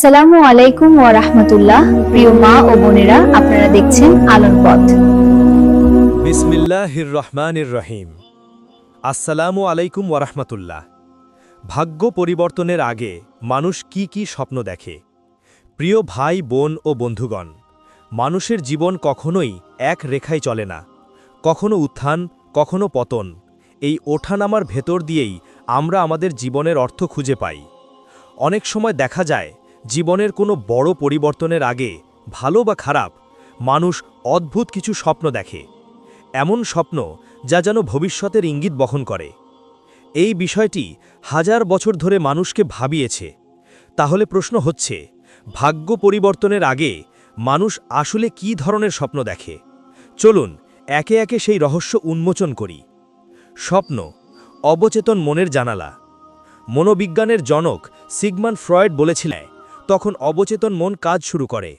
আসসালামু আলাইকুম ওয়া রাহমাতুল্লাহ। প্রিয় মা ও বোনেরা, আপনারা দেখছেন আলোর পথ। বিসমিল্লাহির রহমানির রহিম। আসসালামু আলাইকুম ওয়া রাহমাতুল্লাহ। ভাগ্য পরিবর্তনের আগে মানুষ কি কি স্বপ্ন দেখে? প্রিয় ভাই বোন ও বন্ধুগণ, মানুষের জীবন কখনোই এক রেখায় চলে না। কখনো উত্থান, কখনো পতন। এই ওঠানামার ভেতর দিয়েই আমরা আমাদের জীবনের অর্থ খুঁজে পাই। অনেক সময় দেখা যায় জীবনের কোনো বড় পরিবর্তনের আগে, ভালো বা খারাপ, মানুষ অদ্ভুত কিছু স্বপ্ন দেখে। এমন স্বপ্ন যা যেন ভবিষ্যতের ইঙ্গিত বহন করে। এই বিষয়টি হাজার বছর ধরে মানুষকে ভাবিয়েছে। তাহলে প্রশ্ন হচ্ছে, ভাগ্য পরিবর্তনের আগে মানুষ আসলে কী ধরনের স্বপ্ন দেখে? চলুন একে একে সেই রহস্য উন্মোচন করি। স্বপ্ন, অবচেতন মনের জানালা। মনোবিজ্ঞানের জনক সিগমন্ড ফ্রয়েড বলেছিলেন, তখন অবচেতন মন কাজ শুরু করে।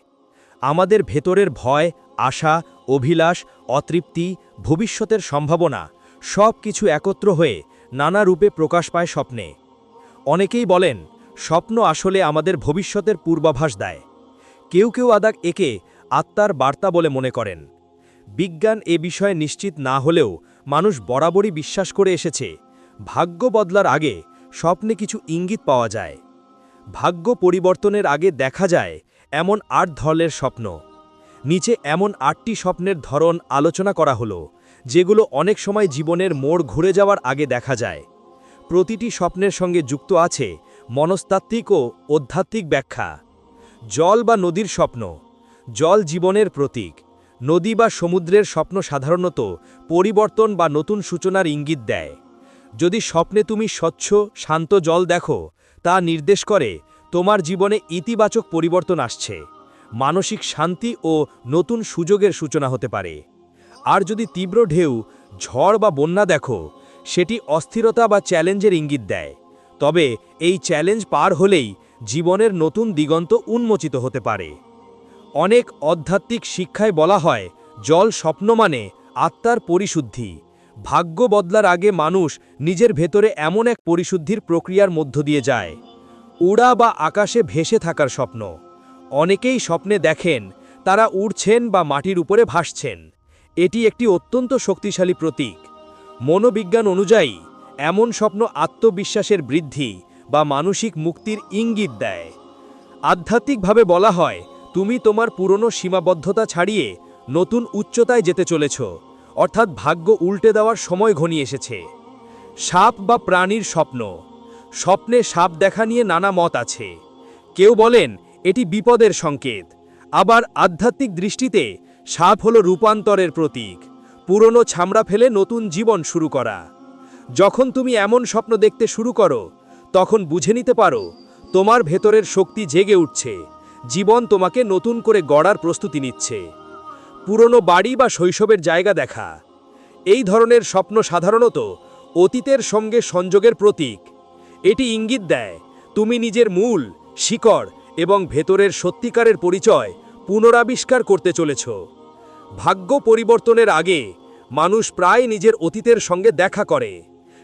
আমাদের ভেতরের ভয়, আশা, অভিলাষ, অতৃপ্তি, ভবিষ্যতের সম্ভাবনা সব কিছু একত্র হয়ে নানা রূপে প্রকাশ পায় স্বপ্নে। অনেকেই বলেন, স্বপ্ন আসলে আমাদের ভবিষ্যতের পূর্বাভাস দেয়। কেউ কেউ একে আত্মার বার্তা বলে মনে করেন। বিজ্ঞান এ বিষয়ে নিশ্চিত না হলেও মানুষ বরাবরই বিশ্বাস করে এসেছে, ভাগ্য বদলার আগে স্বপ্নে কিছু ইঙ্গিত পাওয়া যায়। ভাগ্য পরিবর্তনের আগে দেখা যায় এমন ৮ ধরনের স্বপ্ন। নিচে এমন ৮টি স্বপ্নের ধরন আলোচনা করা হলো, যেগুলো অনেক সময় জীবনের মোড় ঘুরে যাওয়ার আগে দেখা যায়। প্রতিটি স্বপ্নের সঙ্গে যুক্ত আছে মনস্তাত্ত্বিক ও আধ্যাত্মিক ব্যাখ্যা। জল বা নদীর স্বপ্ন। জল জীবনের প্রতীক। নদী বা সমুদ্রের স্বপ্ন সাধারণত পরিবর্তন বা নতুন সূচনার ইঙ্গিত দেয়। যদি স্বপ্নে তুমি স্বচ্ছ, শান্ত জল দেখো, তা নির্দেশ করে তোমার জীবনে ইতিবাচক পরিবর্তন আসছে। মানসিক শান্তি ও নতুন সুযোগের সূচনা হতে পারে। আর যদি তীব্র ঢেউ, ঝড় বা বন্যা দেখো, সেটি অস্থিরতা বা চ্যালেঞ্জের ইঙ্গিত দেয়। তবে এই চ্যালেঞ্জ পার হলেই জীবনের নতুন দিগন্ত উন্মোচিত হতে পারে। অনেক আধ্যাত্মিক শিক্ষায় বলা হয়, জল স্বপ্ন মানে আত্মার পরিশুদ্ধি। ভাগ্য বদলার আগে মানুষ নিজের ভেতরে এমন এক পরিশুদ্ধির প্রক্রিয়ার মধ্য দিয়ে যায়। উড়া বা আকাশে ভেসে থাকার স্বপ্ন। অনেকেই স্বপ্নে দেখেন তারা উড়ছেন বা মাটির উপরে ভাসছেন। এটি একটি অত্যন্ত শক্তিশালী প্রতীক। মনোবিজ্ঞান অনুযায়ী এমন স্বপ্ন আত্মবিশ্বাসের বৃদ্ধি বা মানসিক মুক্তির ইঙ্গিত দেয়। আধ্যাত্মিকভাবে বলা হয়, তুমি তোমার পুরনো সীমাবদ্ধতা ছাড়িয়ে নতুন উচ্চতায় যেতে চলেছ, অর্থাৎ ভাগ্য উল্টে দেওয়ার সময় ঘনিয়ে এসেছে। সাপ বা প্রাণীর স্বপ্ন। স্বপ্নে সাপ দেখা নিয়ে নানা মত আছে। কেউ বলেন এটি বিপদের সংকেত, আবার আধ্যাত্মিক দৃষ্টিতে সাপ হল রূপান্তরের প্রতীক, পুরনো ছামড়া ফেলে নতুন জীবন শুরু করা। যখন তুমি এমন স্বপ্ন দেখতে শুরু করো, তখন বুঝে নিতে পারো তোমার ভেতরের শক্তি জেগে উঠছে, জীবন তোমাকে নতুন করে গড়ার প্রস্তুতি নিচ্ছে। পুরনো বাড়ি বা শৈশবের জায়গা দেখা। এই ধরনের স্বপ্ন সাধারণত অতীতের সঙ্গে সংযোগের প্রতীক। এটি ইঙ্গিত দেয় তুমি নিজের মূল, শিকড় এবং ভেতরের সত্যিকারের পরিচয় পুনরাবিষ্কার করতে চলেছ। ভাগ্য পরিবর্তনের আগে মানুষ প্রায় নিজের অতীতের সঙ্গে দেখা করে,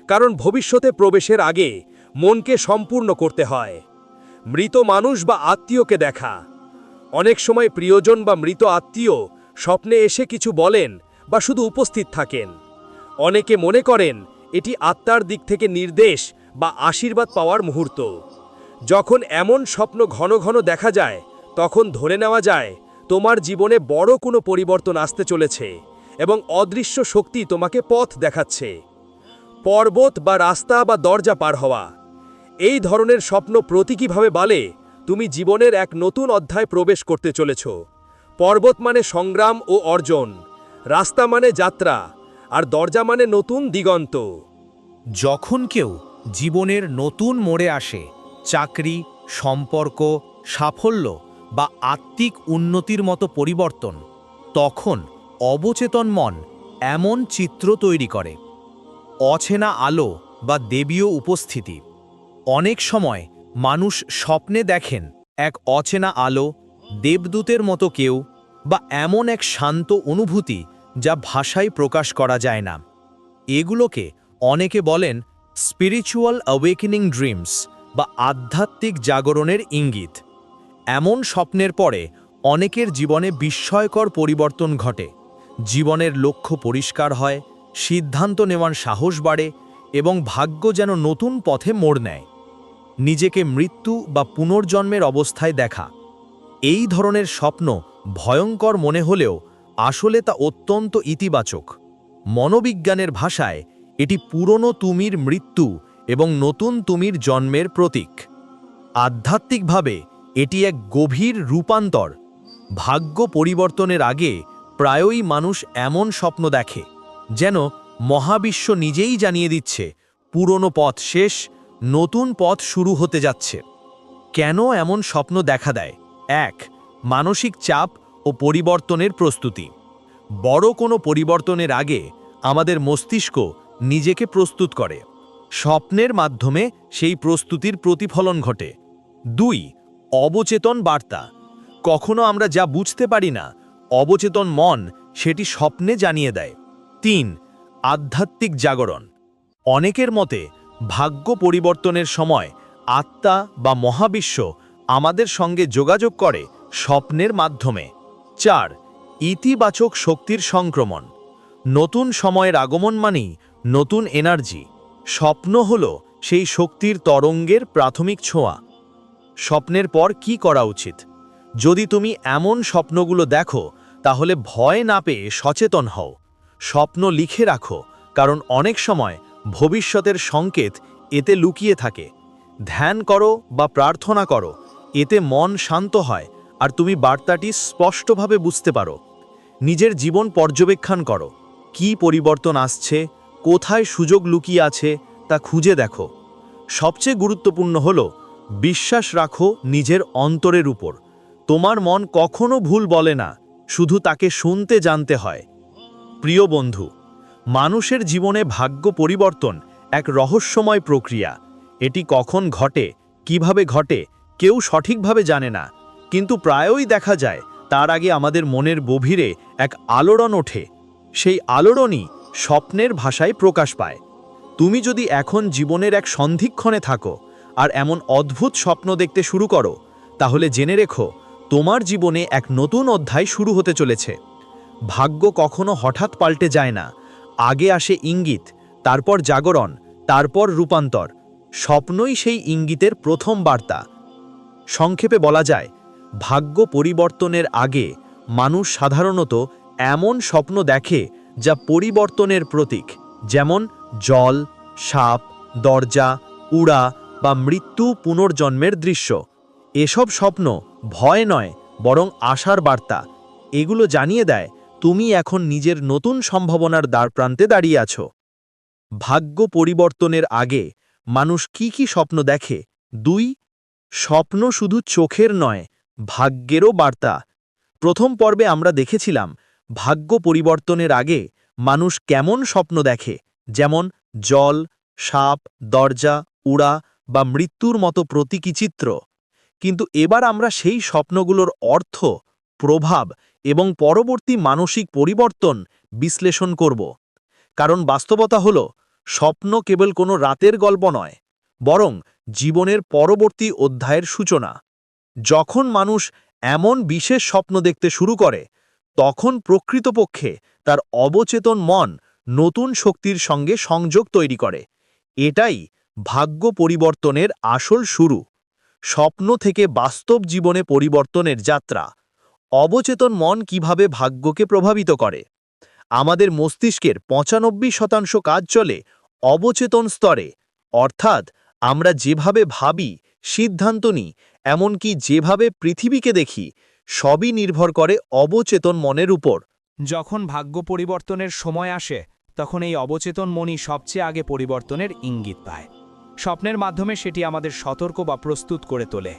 কারণ ভবিষ্যতে প্রবেশের আগে মনকে সম্পূর্ণ করতে হয়। মৃত মানুষ বা আত্মীয়কে দেখা। অনেক সময় প্রিয়জন বা মৃত আত্মীয় স্বপ্নে এসে কিছু বলেন বা শুধু উপস্থিত থাকেন। অনেকে মনে করেন এটি আত্মার দিক থেকে নির্দেশ বা আশীর্বাদ পাওয়ার মুহূর্ত। যখন এমন স্বপ্ন ঘন ঘন দেখা যায়, তখন ধরে নেওয়া যায় তোমার জীবনে বড় কোনো পরিবর্তন আসতে চলেছে এবং অদৃশ্য শক্তি তোমাকে পথ দেখাচ্ছে। পর্বত বা রাস্তা বা দরজা পার হওয়া। এই ধরনের স্বপ্ন প্রতীকীভাবে বলে তুমি জীবনের এক নতুন অধ্যায় প্রবেশ করতে চলেছ। পর্বত মানে সংগ্রাম ও অর্জন, রাস্তা মানে যাত্রা, আর দরজা মানে নতুন দিগন্ত। যখন কেউ জীবনের নতুন মোড়ে আসে, চাকরি, সম্পর্ক, সাফল্য বা আত্মিক উন্নতির মতো পরিবর্তন, তখন অবচেতন মন এমন চিত্র তৈরি করে। অচেনা আলো বা দেবীয় উপস্থিতি। অনেক সময় মানুষ স্বপ্নে দেখেন এক অচেনা আলো, দেবদূতের মতো কেউ, বা এমন এক শান্ত অনুভূতি যা ভাষায় প্রকাশ করা যায় না। এগুলোকে অনেকে বলেন স্পিরিচুয়াল অ্যাওয়েকেনিং ড্রিমস বা আধ্যাত্মিক জাগরণের ইঙ্গিত। এমন স্বপ্নের পরে অনেকের জীবনে বিস্ময়কর পরিবর্তন ঘটে। জীবনের লক্ষ্য পরিষ্কার হয়, সিদ্ধান্ত নেওয়ার সাহস বাড়ে এবং ভাগ্য যেন নতুন পথে মোড় নেয়। নিজেকে মৃত্যু বা পুনর্জন্মের অবস্থায় দেখা। এই ধরনের স্বপ্ন ভয়ঙ্কর মনে হলেও আসলে তা অত্যন্ত ইতিবাচক। মনোবিজ্ঞানের ভাষায় এটি পুরনো তুমির মৃত্যু এবং নতুন তুমির জন্মের প্রতীক। আধ্যাত্মিকভাবে এটি এক গভীর রূপান্তর। ভাগ্য পরিবর্তনের আগে প্রায়ই মানুষ এমন স্বপ্ন দেখে যেন মহাবিশ্ব নিজেই জানিয়ে দিচ্ছে পুরনো পথ শেষ, নতুন পথ শুরু হতে যাচ্ছে। কেন এমন স্বপ্ন দেখা দেয়? ১. মানসিক চাপ ও পরিবর্তনের প্রস্তুতি। বড় কোনো পরিবর্তনের আগে আমাদের মস্তিষ্ক নিজেকে প্রস্তুত করে। স্বপ্নের মাধ্যমে সেই প্রস্তুতির প্রতিফলন ঘটে। ২. অবচেতন বার্তা। কখনো আমরা যা বুঝতে পারি না, অবচেতন মন সেটি স্বপ্নে জানিয়ে দেয়। ৩. আধ্যাত্মিক জাগরণ। অনেকের মতে ভাগ্য পরিবর্তনের সময় আত্মা বা মহাবিশ্ব আমাদের সঙ্গে যোগাযোগ করে স্বপ্নের মাধ্যমে। ৪. ইতিবাচক শক্তির সংক্রমণ। নতুন সময়ের আগমন মানেই নতুন এনার্জি। স্বপ্ন হল সেই শক্তির তরঙ্গের প্রাথমিক ছোঁয়া। স্বপ্নের পর কি করা উচিত? যদি তুমি এমন স্বপ্নগুলো দেখো, তাহলে ভয় না পেয়ে সচেতন হও। স্বপ্ন লিখে রাখো, কারণ অনেক সময় ভবিষ্যতের সংকেত এতে লুকিয়ে থাকে। ধ্যান করো বা প্রার্থনা করো, এতে মন শান্ত হয় আর তুমি বার্তাটি স্পষ্টভাবে বুঝতে পারো। নিজের জীবন পর্যবেক্ষণ করো, কি পরিবর্তন আসছে, কোথায় সুযোগ লুকিয়ে আছে তা খুঁজে দেখো। সবচেয়ে গুরুত্বপূর্ণ হলো বিশ্বাস রাখো নিজের অন্তরের উপর। তোমার মন কখনো ভুল বলে না, শুধু তাকে শুনতে জানতে হয়। প্রিয় বন্ধু, মানুষের জীবনে ভাগ্য পরিবর্তন এক রহস্যময় প্রক্রিয়া। এটি কখন ঘটে, কিভাবে ঘটে, কেউ সঠিকভাবে জানে না, কিন্তু প্রায়ই দেখা যায় তার আগে আমাদের মনের গভীরে এক আলোড়ন ওঠে। সেই আলোড়নই স্বপ্নের ভাষায় প্রকাশ পায়। তুমি যদি এখন জীবনের এক সন্ধিক্ষণে থাকো আর এমন অদ্ভুত স্বপ্ন দেখতে শুরু করো, তাহলে জেনে রেখো তোমার জীবনে এক নতুন অধ্যায় শুরু হতে চলেছে। ভাগ্য কখনো হঠাৎ পাল্টে যায় না। আগে আসে ইঙ্গিত, তারপর জাগরণ, তারপর রূপান্তর। স্বপ্নই সেই ইঙ্গিতের প্রথম বার্তা। সংক্ষেপে বলা যায়, ভাগ্য পরিবর্তনের আগে মানুষ সাধারণত এমন স্বপ্ন দেখে যা পরিবর্তনের প্রতীক, যেমন জল, সাপ, দরজা, উড়া বা মৃত্যু পুনর্জন্মের দৃশ্য। এসব স্বপ্ন ভয় নয়, বরং আশার বার্তা। এগুলো জানিয়ে দেয় তুমি এখন নিজের নতুন সম্ভাবনার দ্বারপ্রান্তে দাঁড়িয়ে আছো। ভাগ্য পরিবর্তনের আগে মানুষ কি কি স্বপ্ন দেখে? ২. স্বপ্ন শুধু চোখের নয়, ভাগ্যেরও বার্তা। প্রথম পর্বে আমরা দেখেছিলাম ভাগ্য পরিবর্তনের আগে মানুষ কেমন স্বপ্ন দেখে, যেমন জল, সাপ, দরজা, উড়া বা মৃত্যুর মতো প্রতীকী চিত্র। কিন্তু এবার আমরা সেই স্বপ্নগুলোর অর্থ, প্রভাব এবং পরবর্তী মানসিক পরিবর্তন বিশ্লেষণ করব। কারণ বাস্তবতা হলো, স্বপ্ন কেবল কোনো রাতের গল্প নয়, বরং জীবনের পরবর্তী অধ্যায়ের সূচনা। যখন মানুষ এমন বিশেষ স্বপ্ন দেখতে শুরু করে, তখন প্রকৃতপক্ষে তার অবচেতন মন নতুন শক্তির সঙ্গে সংযোগ তৈরি করে। এটাই ভাগ্য পরিবর্তনের আসল শুরু। স্বপ্ন থেকে বাস্তব জীবনে পরিবর্তনের যাত্রা। অবচেতন মন কিভাবে ভাগ্যকে প্রভাবিত করে? আমাদের মস্তিষ্কের ৯৫% কাজ চলে অবচেতন স্তরে, অর্থাৎ আমরা যেভাবে ভাবি, সিদ্ধান্ত নিই, এমনকি যেভাবে পৃথিবীকে দেখি, সবই নির্ভর করে অবচেতন মনের উপর। যখন ভাগ্য পরিবর্তনের সময় আসে, তখন এই অবচেতন মনই সবচেয়ে আগে পরিবর্তনের ইঙ্গিত পায়। স্বপ্নের মাধ্যমে সেটি আমাদের সতর্ক বা প্রস্তুত করে তোলে।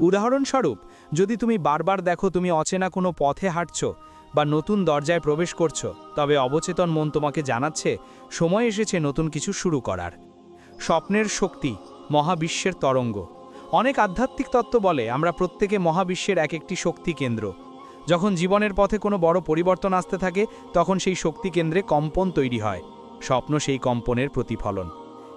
উদাহরণস্বরূপ, যদি তুমি বারবার দেখো তুমি অচেনা কোনো পথে হাঁটছ বা নতুন দরজায় প্রবেশ করছো, তবে অবচেতন মন তোমাকে জানাচ্ছে সময় এসেছে নতুন কিছু শুরু করার। স্বপ্নের শক্তি, মহাবিশ্বের তরঙ্গ। অনেক আধ্যাত্মিক তত্ত্ব বলে আমরা প্রত্যেকে মহাবিশ্বের এক একটি শক্তি কেন্দ্র। যখন জীবনের পথে কোনো বড় পরিবর্তন আসতে থাকে, তখন সেই শক্তি কেন্দ্রে কম্পন তৈরি হয়। স্বপ্ন সেই কম্পনের প্রতিফলন।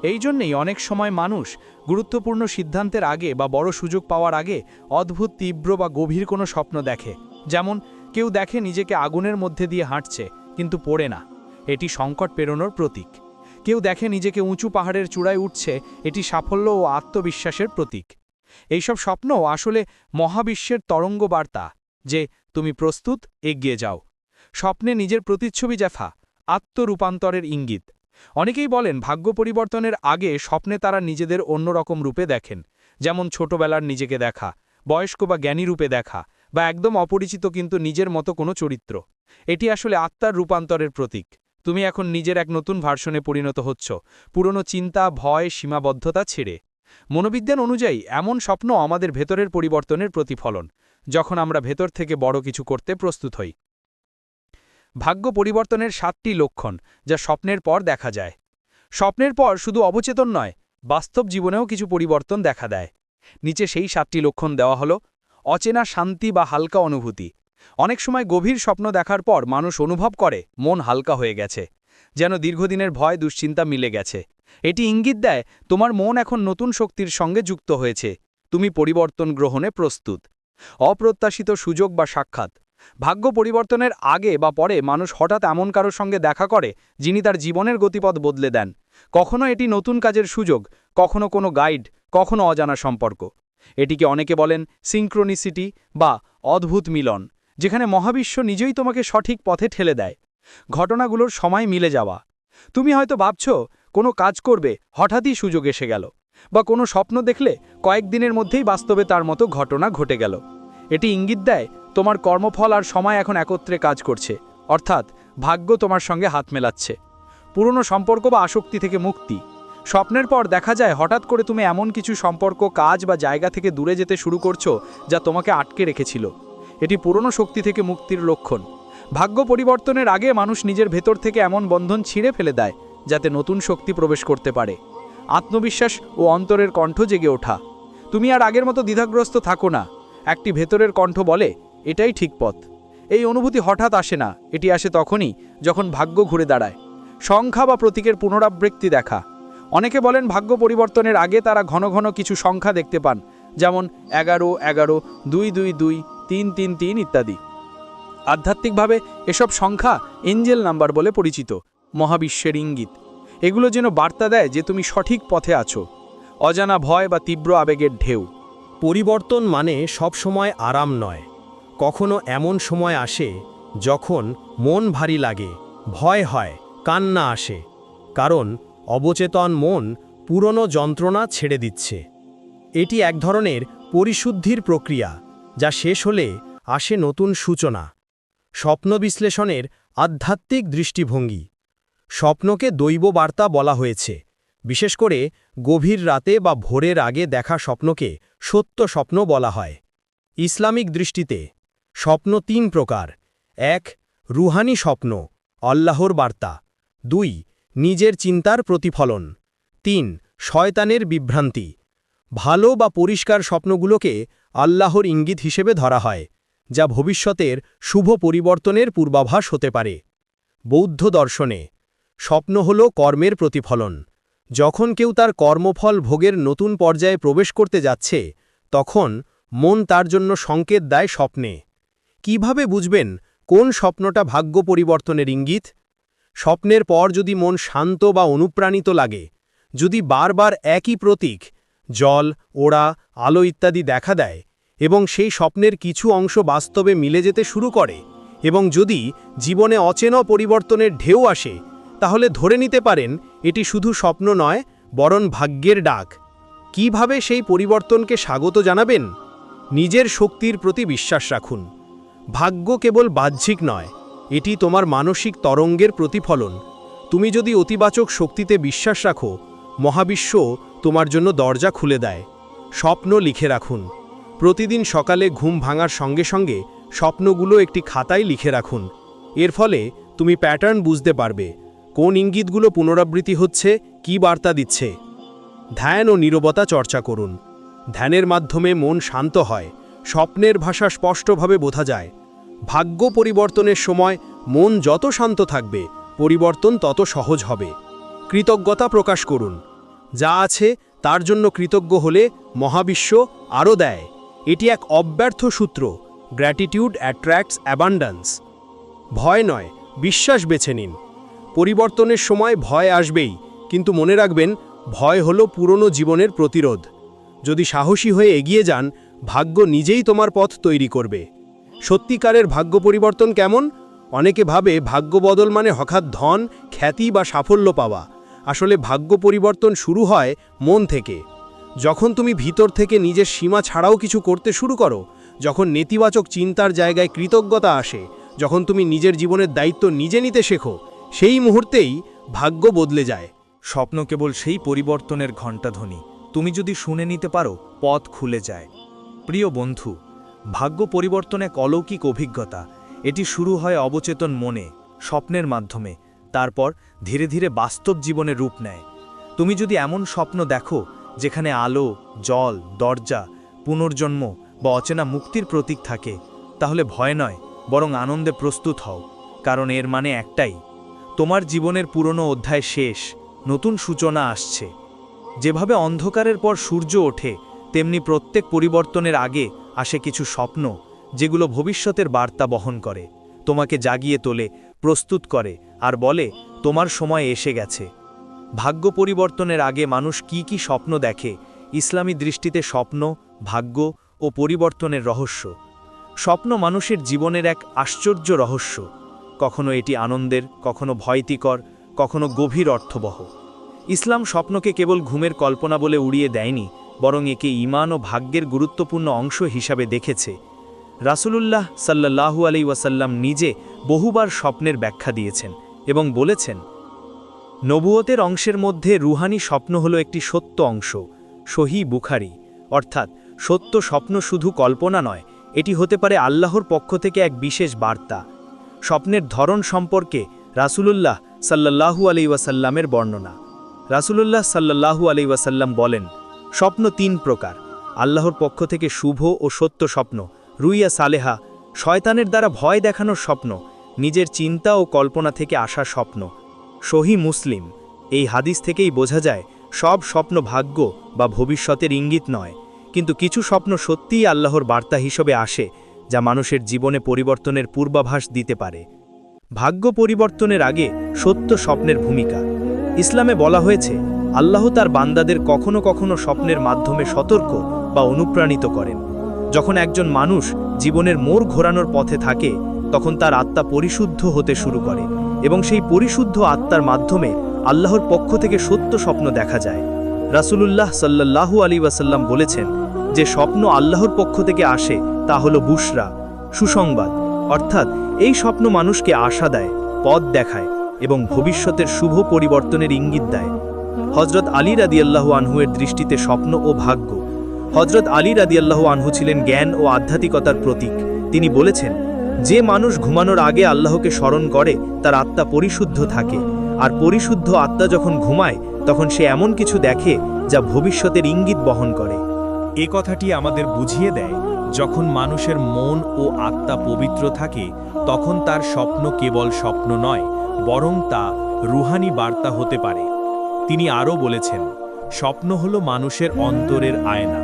এই জন্যেই অনেক সময় মানুষ গুরুত্বপূর্ণ সিদ্ধান্তের আগে বা বড় সুযোগ পাওয়ার আগে অদ্ভুত তীব্র বা গভীর কোনো স্বপ্ন দেখে। যেমন কেউ দেখে নিজেকে আগুনের মধ্যে দিয়ে হাঁটছে কিন্তু পড়ে না, এটি সংকট পেরোনোর প্রতীক। কেউ দেখে নিজেকে উঁচু পাহাড়ের চূড়ায় উঠছে, এটি সাফল্য ও আত্মবিশ্বাসের প্রতীক। এইসব স্বপ্ন আসলে মহাবিশ্বের তরঙ্গ বার্তা যে তুমি প্রস্তুত, এগিয়ে যাও। স্বপ্নে নিজের প্রতিচ্ছবি দেখা আত্মরূপান্তরের ইঙ্গিত। অনেকেই বলেন ভাগ্য পরিবর্তনের আগে স্বপ্নে তারা নিজেদের অন্যরকম রূপে দেখেন, যেমন ছোটবেলার নিজেকে দেখা, বয়স্ক বা জ্ঞানী রূপে দেখা, বা একদম অপরিচিত কিন্তু নিজের মতো কোনো চরিত্র। এটি আসলে আত্মার রূপান্তরের প্রতীক। তুমি এখন নিজের এক নতুন ভার্সনে পরিণত হচ্ছ, পুরনো চিন্তা, ভয়, সীমাবদ্ধতা ছেড়ে। মনোবিজ্ঞান অনুযায়ী এমন স্বপ্ন আমাদের ভেতরের পরিবর্তনের প্রতিফলন, যখন আমরা ভেতর থেকে বড় কিছু করতে প্রস্তুত হই। ভাগ্য পরিবর্তনের 7টি লক্ষণ যা স্বপ্নের পর দেখা যায়। স্বপ্নের পর শুধু অবচেতন নয়, বাস্তব জীবনেও কিছু পরিবর্তন দেখা দেয়। নিচে সেই 7টি লক্ষণ দেওয়া হলো। অচেনা শান্তি বা হালকা অনুভূতি। অনেক সময় গভীর স্বপ্ন দেখার পর মানুষ অনুভব করে মন হালকা হয়ে গেছে, যেন দীর্ঘদিনের ভয় দুশ্চিন্তা মিলে গেছে। এটি ইঙ্গিত দেয় তোমার মন এখন নতুন শক্তির সঙ্গে যুক্ত হয়েছে, তুমি পরিবর্তন গ্রহণে প্রস্তুত। অপ্রত্যাশিত সুযোগ বা সাক্ষাৎ। ভাগ্য পরিবর্তনের আগে বা পরে মানুষ হঠাৎ এমন কারোর সঙ্গে দেখা করে যিনি তার জীবনের গতিপথ বদলে দেন। কখনো এটি নতুন কাজের সুযোগ, কখনো কোনো গাইড, কখনো অজানা সম্পর্ক। এটিকে অনেকে বলেন সিঙ্ক্রোনিসিটি বা অদ্ভুত মিলন, যেখানে মহাবিশ্ব নিজেই তোমাকে সঠিক পথে ঠেলে দেয়। ঘটনাগুলোর সময় মিলে যাওয়া। তুমি হয়তো ভাবছ কোনো কাজ করবে, হঠাৎই সুযোগ এসে গেল, বা কোনো স্বপ্ন দেখলে কয়েকদিনের মধ্যেই বাস্তবে তার মতো ঘটনা ঘটে গেল। এটি ইঙ্গিত দেয় তোমার কর্মফল আর সময় এখন একত্রে কাজ করছে, অর্থাৎ ভাগ্য তোমার সঙ্গে হাত মেলাচ্ছে। পুরনো সম্পর্ক বা আসক্তি থেকে মুক্তি। স্বপ্নের পর দেখা যায় হঠাৎ করে তুমি এমন কিছু সম্পর্ক, কাজ বা জায়গা থেকে দূরে যেতে শুরু করছো যা তোমাকে আটকে রেখেছিল। এটি পুরনো শক্তি থেকে মুক্তির লক্ষণ। ভাগ্য পরিবর্তনের আগে মানুষ নিজের ভেতর থেকে এমন বন্ধন ছিঁড়ে ফেলে দেয় যাতে নতুন শক্তি প্রবেশ করতে পারে। আত্মবিশ্বাস ও অন্তরের কণ্ঠ জেগে ওঠা। তুমি আর আগের মতো দ্বিধাগ্রস্ত থাকো না। একটি ভেতরের কণ্ঠ বলে এটাই ঠিক পথ। এই অনুভূতি হঠাৎ আসে না, এটি আসে তখনই যখন ভাগ্য ঘুরে দাঁড়ায়। সংখ্যা বা প্রতীকের পুনরাবৃত্তি দেখা। অনেকে বলেন ভাগ্য পরিবর্তনের আগে তারা ঘন ঘন কিছু সংখ্যা দেখতে পান, যেমন 11, 11, 2, 2, 2, 3, 3, 3 ইত্যাদি। আধ্যাত্মিকভাবে এসব সংখ্যা এঞ্জেল নাম্বার বলে পরিচিত, মহাবিশ্বের ইঙ্গিত। এগুলো যেন বার্তা দেয় যে তুমি সঠিক পথে আছো। অজানা ভয় বা তীব্র আবেগের ঢেউ। পরিবর্তন মানে সবসময় আরাম নয়। কখনো এমন সময় আসে যখন মন ভারী লাগে, ভয় হয়, কান্না আসে, কারণ অবচেতন মন পুরনো যন্ত্রণা ছেড়ে দিচ্ছে। এটি এক ধরনের পরিশুদ্ধির প্রক্রিয়া, যা শেষ হলে আসে নতুন সূচনা। স্বপ্ন বিশ্লেষণের আধ্যাত্মিক দৃষ্টিভঙ্গি। স্বপ্নকে দৈব বার্তা বলা হয়েছে। বিশেষ করে গভীর রাতে বা ভোরের আগে দেখা স্বপ্নকে সত্য স্বপ্ন বলা হয়। ইসলামিক দৃষ্টিতে স্বপ্ন 3 প্রকার। 1. রুহানি স্বপ্ন, আল্লাহর বার্তা। 2. নিজের চিন্তার প্রতিফলন। 3. শয়তানের বিভ্রান্তি। ভালো বা পরিষ্কার স্বপ্নগুলোকে আল্লাহর ইঙ্গিত হিসেবে ধরা হয়, যা ভবিষ্যতের শুভ পরিবর্তনের পূর্বাভাস হতে পারে। বৌদ্ধ দর্শনে স্বপ্ন হল কর্মের প্রতিফলন। যখন কেউ তার কর্মফল ভোগের নতুন পর্যায়ে প্রবেশ করতে যাচ্ছে, তখন মন তার জন্য সংকেত দেয় স্বপ্নে। কিভাবে বুঝবেন কোন স্বপ্নটা ভাগ্য পরিবর্তনের ইঙ্গিত? স্বপ্নের পর যদি মন শান্ত বা অনুপ্রাণিত লাগে, যদি বারবার একই প্রতীক, জল, ওড়া, আলো ইত্যাদি দেখা দেয়, এবং সেই স্বপ্নের কিছু অংশ বাস্তবে মিলে যেতে শুরু করে, এবং যদি জীবনে অচেনা পরিবর্তনের ঢেউ আসে, তাহলে ধরে নিতে পারেন এটি শুধু স্বপ্ন নয়, বরং ভাগ্যের ডাক। কিভাবে সেই পরিবর্তনকে স্বাগত জানাবেন? নিজের শক্তির প্রতি বিশ্বাস রাখুন। ভাগ্য কেবল বাহ্যিক নয়, এটি তোমার মানসিক তরঙ্গের প্রতিফলন। তুমি যদি অতিবাচক শক্তিতে বিশ্বাস রাখো, মহাবিশ্ব তোমার জন্য দরজা খুলে দেয়। স্বপ্ন লিখে রাখুন। প্রতিদিন সকালে ঘুম ভাঙার সঙ্গে সঙ্গে স্বপ্নগুলো একটি খাতায় লিখে রাখুন। এর ফলে তুমি প্যাটার্ন বুঝতে পারবে, কোন ইঙ্গিতগুলো পুনরাবৃত্তি হচ্ছে, কী বার্তা দিচ্ছে। ধ্যান ও নীরবতা চর্চা করুন। ধ্যানের মাধ্যমে মন শান্ত হয়, স্বপ্নের ভাষা স্পষ্টভাবে বোঝা যায়। ভাগ্য পরিবর্তনের সময় মন যত শান্ত থাকবে, পরিবর্তন তত সহজ হবে। কৃতজ্ঞতা প্রকাশ করুন। যা আছে তার জন্য কৃতজ্ঞ হলে মহাবিশ্ব আরও দেয়। এটি এক অব্যর্থ সূত্র, গ্র্যাটিটিউড অ্যাট্রাক্টস অ্যাবান্ডান্স। ভয় নয়, বিশ্বাস বেছে নিন। পরিবর্তনের সময় ভয় আসবেই, কিন্তু মনে রাখবেন ভয় হলো পুরনো জীবনের প্রতিরোধ। যদি সাহসী হয়ে এগিয়ে যান, ভাগ্য নিজেই তোমার পথ তৈরি করবে। সত্যিকারের ভাগ্য পরিবর্তন কেমন? অনেকে ভাবে ভাগ্য বদল মানে হঠাৎ ধন, খ্যাতি বা সাফল্য পাওয়া। আসলে ভাগ্য পরিবর্তন শুরু হয় মন থেকে। যখন তুমি ভিতর থেকে নিজের সীমা ছাড়াও কিছু করতে শুরু করো, যখন নেতিবাচক চিন্তার জায়গায় কৃতজ্ঞতা আসে, যখন তুমি নিজের জীবনের দায়িত্ব নিজে নিতে শেখো, সেই মুহূর্তেই ভাগ্য বদলে যায়। স্বপ্ন কেবল সেই পরিবর্তনের ঘণ্টাধ্বনি, তুমি যদি শুনে নিতে পারো পথ খুলে যায়। প্রিয় বন্ধু, ভাগ্য পরিবর্তন এক অলৌকিক অভিজ্ঞতা। এটি শুরু হয় অবচেতন মনে, স্বপ্নের মাধ্যমে, তারপর ধীরে ধীরে বাস্তব জীবনে রূপ নেয়। তুমি যদি এমন স্বপ্ন দেখো যেখানে আলো, জল, দরজা, পুনর্জন্ম বা অচেনা মুক্তির প্রতীক থাকে, তাহলে ভয় নয়, বরং আনন্দে প্রস্তুত হও। কারণ এর মানে একটাই, তোমার জীবনের পুরনো অধ্যায় শেষ, নতুন সূচনা আসছে। যেভাবে অন্ধকারের পর সূর্য ওঠে, তেমনি প্রত্যেক পরিবর্তনের আগে আসে কিছু স্বপ্ন, যেগুলো ভবিষ্যতের বার্তা বহন করে, তোমাকে জাগিয়ে তোলে, প্রস্তুত করে আর বলে তোমার সময় এসে গেছে। ভাগ্য পরিবর্তনের আগে মানুষ কি কি স্বপ্ন দেখে? ইসলামী দৃষ্টিতে স্বপ্ন, ভাগ্য ও পরিবর্তনের রহস্য। স্বপ্ন মানুষের জীবনের এক আশ্চর্য রহস্য। কখনো এটি আনন্দের, কখনো ভয়তিকর, কখনো গভীর অর্থবহ। ইসলাম স্বপ্নকে কেবল ঘুমের কল্পনা বলে উড়িয়ে দেয়নি, বরং একে ঈমান ও ভাগ্যের গুরুত্বপূর্ণ অংশ হিসাবে দেখেছে। রাসূলুল্লাহ সাল্লাল্লাহু আলাইহি ওয়াসাল্লাম নিজে বহুবার স্বপ্নের ব্যাখ্যা দিয়েছেন এবং বলেছেন, নবুয়তের অংশের মধ্যে রুহানি স্বপ্ন হলো একটি সত্য অংশ। সহিহ বুখারী। অর্থাৎ সত্য স্বপ্ন শুধু কল্পনা নয়, এটি হতে পারে আল্লাহর পক্ষ থেকে এক বিশেষ বার্তা। স্বপ্নের ধরন সম্পর্কে রাসূলুল্লাহ সাল্লাল্লাহু আলাইহি ওয়াসাল্লামের বর্ণনা। রাসূলুল্লাহ সাল্লাল্লাহু আলাইহি ওয়াসাল্লাম বলেন, স্বপ্ন তিন প্রকার: আল্লাহর পক্ষ থেকে শুভ ও সত্য স্বপ্ন, রুইয়া সালেহা, শয়তানের দ্বারা ভয় দেখানোর স্বপ্ন, নিজের চিন্তা ও কল্পনা থেকে আসা স্বপ্ন। সহিহ মুসলিম। এই হাদিস থেকেই বোঝা যায় সব স্বপ্ন ভাগ্য বা ভবিষ্যতের ইঙ্গিত নয়, কিন্তু কিছু স্বপ্ন সত্যিই আল্লাহর বার্তা হিসেবে আসে, যা মানুষের জীবনে পরিবর্তনের পূর্বাভাস দিতে পারে। ভাগ্য পরিবর্তনের আগে সত্য স্বপ্নের ভূমিকা। ইসলামে বলা হয়েছে, আল্লাহ তার বান্দাদের কখনো কখনো স্বপ্নের মাধ্যমে সতর্ক বা অনুপ্রাণিত করেন। যখন একজন মানুষ জীবনের মোড় ঘোরানোর পথে থাকে, তখন তার আত্মা পরিশুদ্ধ হতে শুরু করে এবং সেই পরিশুদ্ধ আত্মার মাধ্যমে আল্লাহর পক্ষ থেকে সত্য স্বপ্ন দেখা যায়। রাসূলুল্লাহ সাল্লাল্লাহু আলাইহি ওয়াসাল্লাম বলেছেন, যে স্বপ্ন আল্লাহর পক্ষ থেকে আসে তা হলো বুশরা, সুসংবাদ। অর্থাৎ এই স্বপ্ন মানুষকে আশা দেয়, পথ দেখায় এবং ভবিষ্যতের শুভ পরিবর্তনের ইঙ্গিত দেয়। হযরত আলী রাদিয়াল্লাহু আনহু-এর দৃষ্টিতে স্বপ্ন ও ভাগ্য। হযরত আলী রাদিয়াল্লাহু আনহু ছিলেন জ্ঞান ও আধ্যাত্মিকতার প্রতীক। তিনি বলেছেন, যে মানুষ ঘুমানোর আগে আল্লাহকে স্মরণ করে তার আত্মা পরিশুদ্ধ থাকে, আর পরিশুদ্ধ আত্মা যখন ঘুমায় তখন সে এমন কিছু দেখে যা ভবিষ্যতের ইঙ্গিত বহন করে। এ কথাটি আমাদের বুঝিয়ে দেয়, যখন মানুষের মন ও আত্মা পবিত্র থাকে, তখন তার স্বপ্ন কেবল স্বপ্ন নয়, বরং তা রুহানি বার্তা হতে পারে। তিনি আরও বলেছেন, স্বপ্ন হলো মানুষের অন্তরের আয়না।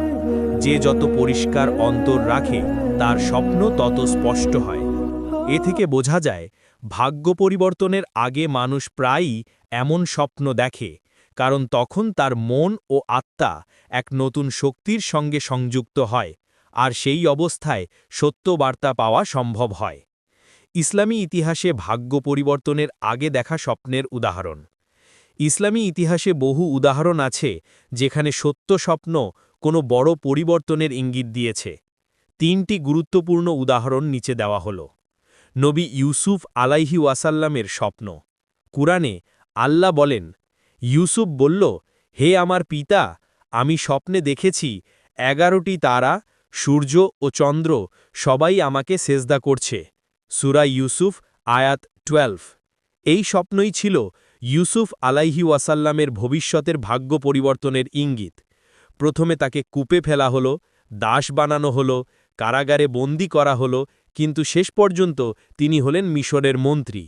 যে যত পরিষ্কার অন্তর রাখে, তার স্বপ্ন তত স্পষ্ট হয়। এ থেকে বোঝা যায়, ভাগ্য পরিবর্তনের আগে মানুষ প্রায়ই এমন স্বপ্ন দেখে, কারণ তখন তার মন ও আত্মা এক নতুন শক্তির সঙ্গে সংযুক্ত হয়, আর সেই অবস্থায় সত্য বার্তা পাওয়া সম্ভব হয়। ইসলামী ইতিহাসে ভাগ্য পরিবর্তনের আগে দেখা স্বপ্নের উদাহরণ। ইসলামী ইতিহাসে বহু উদাহরণ আছে যেখানে সত্য স্বপ্ন কোনো বড় পরিবর্তনের ইঙ্গিত দিয়েছে। তিনটি গুরুত্বপূর্ণ উদাহরণ নিচে দেওয়া হল। নবী ইউসুফ আলাইহি ওয়াসাল্লামের স্বপ্ন। কুরআনে আল্লাহ বলেন, ইউসুফ বলল, হে আমার পিতা, আমি স্বপ্নে দেখেছি 11টি তারা, সূর্য ও চন্দ্র সবাই আমাকে সেজদা করছে। সূরা ইউসুফ আয়াত 12। এই স্বপ্নই ছিল ইউসুফ আলাইহি ওয়াসাল্লামের ভবিষ্যতের ভাগ্য পরিবর্তনের ইঙ্গিত। প্রথমে তাকে কূপে ফেলা হলো, দাস বানানো হলো, কারাগারে বন্দী করা হলো, কিন্তু শেষ পর্যন্ত তিনি হলেন মিশরের মন্ত্রী।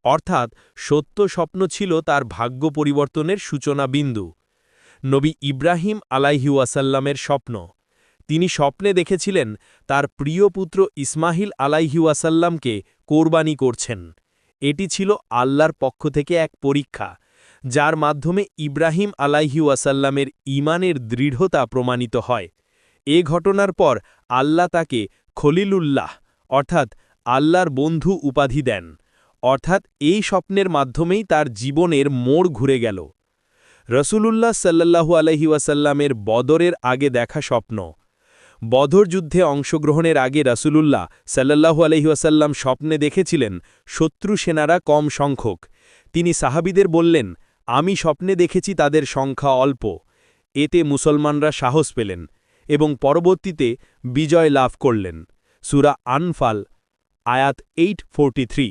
অর্থাৎ সত্য স্বপ্ন ছিল তার ভাগ্য পরিবর্তনের সূচনা বিন্দু। নবী ইব্রাহিম আলাইহিওয়াসাল্লামের স্বপ্ন। তিনি স্বপ্নে দেখেছিলেন তার প্রিয় পুত্র ইসমাহিল আলাইহিওয়াসাল্লামকে কোরবানি করছেন। এটি ছিল আল্লাহর পক্ষ থেকে এক পরীক্ষা, যার মাধ্যমে ইব্রাহিম আলাইহিওয়াসাল্লামের ঈমানের দৃঢ়তা প্রমাণিত হয়। এ ঘটনার পর আল্লাহ তাকে খলিলুল্লাহ অর্থাৎ আল্লাহর বন্ধু উপাধি দেন। অর্থাৎ এই স্বপ্নের মাধ্যমেই তার জীবনের মোড় ঘুরে গেল। রসুলুল্লাহ সাল্লাল্লাহু আলাইহি ওয়াসাল্লামের বদরের আগে দেখা স্বপ্ন। বদর যুদ্ধে অংশগ্রহণের আগে রাসূলুল্লাহ সাল্লাল্লাহু আলাইহি ওয়াসাল্লাম স্বপ্নে দেখেছিলেন শত্রু সেনারা কম সংখ্যক। তিনি সাহাবীদের বললেন, আমি স্বপ্নে দেখেছি তাদের সংখ্যা অল্প। এতে মুসলমানরা সাহস পেলেন এবং পরবর্তীতে বিজয় লাভ করলেন। সূরা আনফাল আয়াত 843।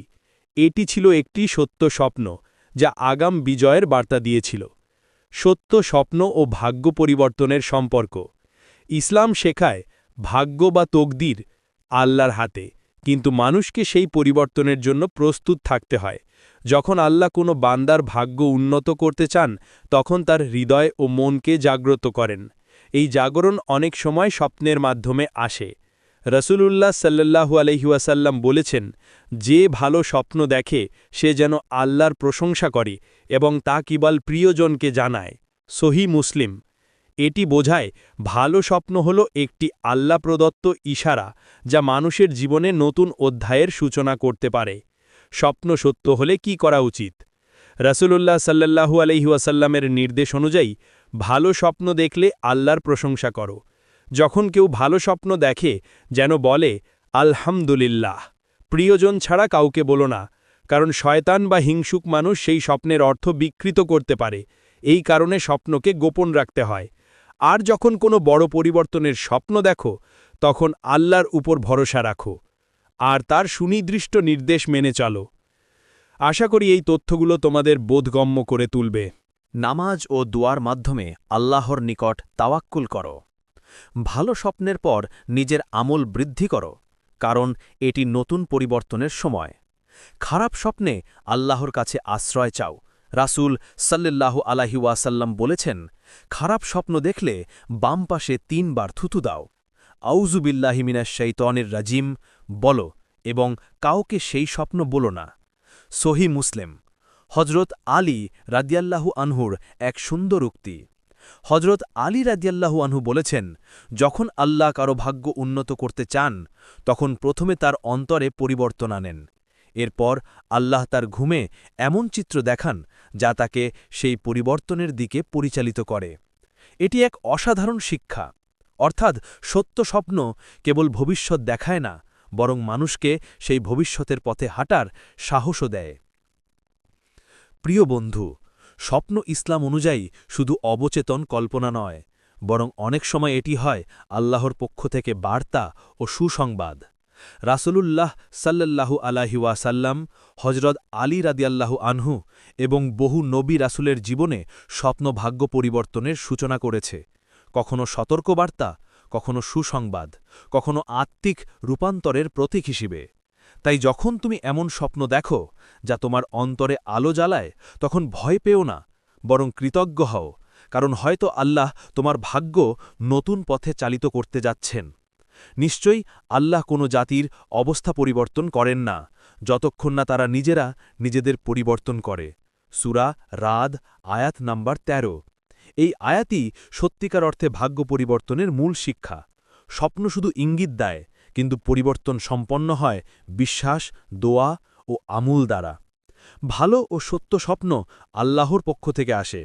এটি ছিল একটি সত্য স্বপ্ন, যা আগাম বিজয়ের বার্তা দিয়েছিল। সত্য স্বপ্ন ও ভাগ্য পরিবর্তনের সম্পর্ক। ইসলাম শেখায় ভাগ্য বা তকদির আল্লাহর হাতে, কিন্তু মানুষকে সেই পরিবর্তনের জন্য প্রস্তুত থাকতে হয়। যখন আল্লাহ কোনো বান্দার ভাগ্য উন্নত করতে চান, তখন তার হৃদয় ও মনকে জাগ্রত করেন। এই জাগরণ অনেক সময় স্বপ্নের মাধ্যমে আসে। রসুলুল্লাহ সাল্লাল্লাহু আলাইহি ওয়াসাল্লাম বলেছেন, যে ভালো স্বপ্ন দেখে সে যেন আল্লাহর প্রশংসা করে এবং তা কেবল প্রিয়জনকে জানায়। সহিহ মুসলিম। এটি বোঝায় ভালো স্বপ্ন হল একটি আল্লাহ প্রদত্ত ইশারা, যা মানুষের জীবনে নতুন অধ্যায়ের সূচনা করতে পারে। স্বপ্ন সত্য হলে কি করা উচিত? রাসূলুল্লাহ সাল্লাল্লাহু আলাইহি ওয়াসাল্লামের নির্দেশ অনুযায়ী ভালো স্বপ্ন দেখলে আল্লাহর প্রশংসা করো। যখন কেউ ভালো স্বপ্ন দেখে যেন বলে আলহামদুলিল্লাহ। প্রিয়জন ছাড়া কাউকে বলো না, কারণ শয়তান বা হিংসুক মানুষ সেই স্বপ্নের অর্থ বিকৃত করতে পারে। এই কারণে স্বপ্নকে গোপন রাখতে হয়। আর যখন কোনো বড় পরিবর্তনের স্বপ্ন দেখো, তখন আল্লাহর উপর ভরসা রাখো আর তার সুনির্দিষ্ট নির্দেশ মেনে চলো। আশা করি এই তথ্যগুলো তোমাদের বোধগম্য করে তুলবে। নামাজ ও দুয়ার মাধ্যমে আল্লাহর নিকট তাওয়াক্কুল করো। ভালো স্বপ্নের পর নিজের আমল বৃদ্ধি করো, কারণ এটি নতুন পরিবর্তনের সময়। খারাপ স্বপ্নে আল্লাহর কাছে আশ্রয় চাও। রাসূল সাল্লাল্লাহু আলাইহি ওয়াসাল্লাম বলেছেন, খারাপ স্বপ্ন দেখলে বাম পাশে ৩ বার থুতু দাও। আউযু বিল্লাহি মিনাশ শাইতানির রাজিম বলো এবং কাউকে সেই স্বপ্ন বলো না। সহিহ মুসলিম। হজরত আলী রাদিয়াল্লাহু আনহুর এক সুন্দর উক্তি। হজরত আলী রাদিয়াল্লাহু আনহু বলেছেন, যখন আল্লাহ কারো ভাগ্য উন্নত করতে চান, তখন প্রথমে তার অন্তরে পরিবর্তন আনেন। এরপর আল্লাহ তার ঘুমে এমন চিত্র দেখান যা তাকে সেই পরিবর্তনের দিকে পরিচালিত করে। এটি এক অসাধারণ শিক্ষা। অর্থাৎ সত্য স্বপ্ন কেবল ভবিষ্যৎ দেখায় না, বরং মানুষকে সেই ভবিষ্যতের পথে হাঁটার সাহসও দেয়। প্রিয় বন্ধু, স্বপ্ন ইসলাম অনুযায়ী শুধু অবচেতন কল্পনা নয়, বরং অনেক সময় এটি হয় আল্লাহর পক্ষ থেকে বার্তা ও সুসংবাদ। রাসূলুল্লাহ সাল্লাল্লাহু আলাইহি ওয়াসাল্লাম, হজরত আলী রাদিয়াল্লাহু আনহু এবং বহু নবী রাসূলের জীবনে স্বপ্ন ভাগ্য পরিবর্তনের সূচনা করেছে। কখনো সতর্কবার্তা, কখনো সুসংবাদ, কখনো আত্মিক রূপান্তরের প্রতীক হিসেবে। তাই যখন তুমি এমন স্বপ্ন দেখো যা তোমার অন্তরে আলো জ্বালায়, তখন ভয় পেও না, বরং কৃতজ্ঞ হও, কারণ হয়তো আল্লাহ তোমার ভাগ্য নতুন পথে চালিত করতে যাচ্ছেন। নিশ্চয়ই আল্লাহ কোনো জাতির অবস্থা পরিবর্তন করেন না, যতক্ষণ না তারা নিজেরা নিজেদের পরিবর্তন করে। সূরা রাদ আয়াত নাম্বার ১৩। এই আয়াতই সত্যিকার অর্থে ভাগ্য পরিবর্তনের মূল শিক্ষা। স্বপ্ন শুধু ইঙ্গিত দেয়, কিন্তু পরিবর্তন সম্পন্ন হয় বিশ্বাস, দোয়া ও আমূল দ্বারা। ভালো ও সত্য স্বপ্ন আল্লাহর পক্ষ থেকে আসে।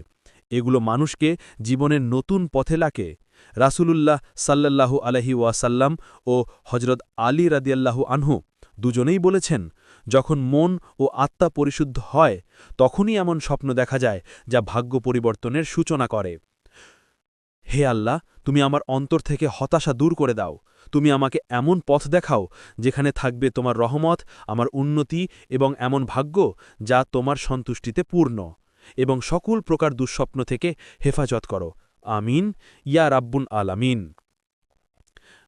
এগুলো মানুষকে জীবনের নতুন পথে লাকে। রাসূলুল্লাহ সাল্লাল্লাহু আলাইহি ওয়াসাল্লাম ও হজরত আলী রাদিয়াল্লাহু আনহু দুজনেই বলেছেন, যখন মন ও আত্মা পরিশুদ্ধ হয়, তখনই এমন স্বপ্ন দেখা যায় যা ভাগ্য পরিবর্তনের সূচনা করে। হে আল্লাহ, তুমি আমার অন্তর থেকে হতাশা দূর করে দাও। তুমি আমাকে এমন পথ দেখাও যেখানে থাকবে তোমার রহমত, আমার উন্নতি এবং এমন ভাগ্য যা তোমার সন্তুষ্টিতে পূর্ণ, এবং সকল প্রকার দুঃস্বপ্ন থেকে হেফাজত করো। আমিন ইয়া রাব্বুল আলামিন।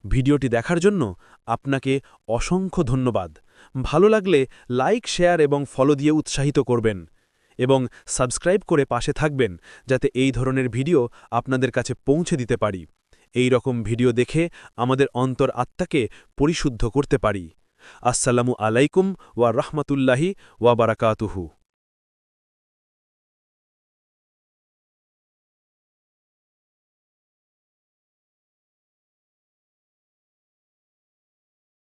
ভিডিওটি দেখার জন্য আপনাকে অসংখ্য ধন্যবাদ। ভালো লাগলে লাইক, শেয়ার এবং ফলো দিয়ে উৎসাহিত করবেন। এবং সাবস্ক্রাইব করে পাশে থাকবেন যাতে এই ধরনের ভিডিও আপনাদের কাছে পৌঁছে দিতে পারি। এই রকম ভিডিও দেখে আমাদের অন্তর আত্মাকে পরিশুদ্ধ করতে পারি। আসসালামু আলাইকুম ওয়া রাহমাতুল্লাহি ওয়া বারাকাতুহু।